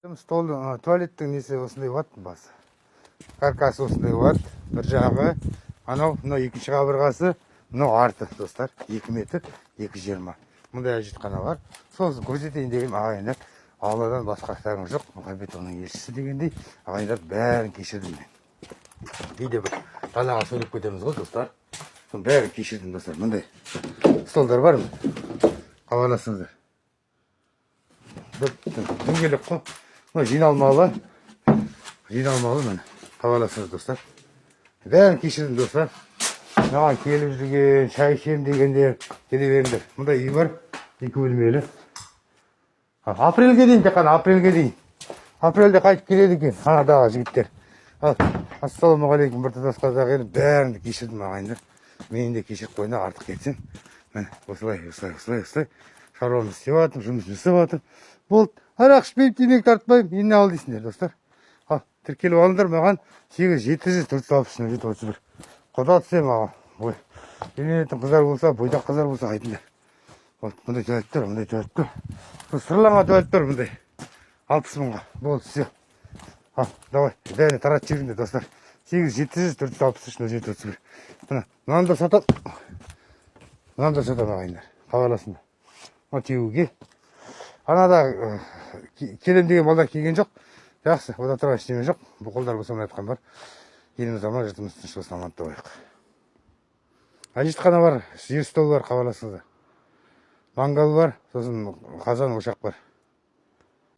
Стол, туалеттің несі осындай болады басы. Каркасы осындай болады. Бір жағы, анау, мынау екінші қабырғасы, мынау арты, достар. 2 метр, 2,20. Мұндай әжетхана бар. Сосын көрсетейін деген ағайындар. Алладан басқа ақтарың жоқ. Мұхаммед оның елшісі дегендей, ағайындар бәрін кешірдім мен. Кейде бір далаға сөйлеп кетеміз ғой, достар. Соның бәрін кешірдім, достар. Мұндай столдар бар ма? Хабарласыңыздар. Дөңгелек қой. Мына жиналмалы міне. Хабарласыңыз, достар. Бәрін кешірдім, достар. Маған келіп жүрген, шай ішем дегендер келе беріңдер. Мұнда үй бар, 2 бөлмелі. Апрельге дейін, тек қана апрельге дейін. Апрельде қайтып келеді екен, анадағы жігіттер. Ассалаумағалейкум, біртұтас қазақ елі, бәрінді кешірдім ағайындар. Мені де кешіріп қойына артық кетсін. Міне, осылай. Шаруамды істеп жатырмын, жұмыс жасап жатырмын. Болды, арақ ішпеймін, темекі тартпаймын, енді ал дейсіңдер, достар. Тіркеліп алыңдар маған 8-700-460-731. Құда түсем маған. Ой, енетін қыздар болса, бойдақ қыздар болса айтыңдар. Вот, мұндай туалеттер. Сырланға туалеттер мұндай. 60 мыңға. Болды, все. Давай, бәріне тарат жібіңдер, достар. 8-700-463-731. Мынаны да сатам ағайындар. Хабарласыңдар. Теуге. Анада келем деген балдар келген жоқ. Жақсы, ода тұрған ештеме жоқ. Бұл қолдар болсам айтқан бар. Еліміз аман, жұртымыз тыныш болсын, амандықта болайық. Әжетхана бар, жер стол бар, хабарласыңыздар. Мангал бар, сосын қазан ошақ бар.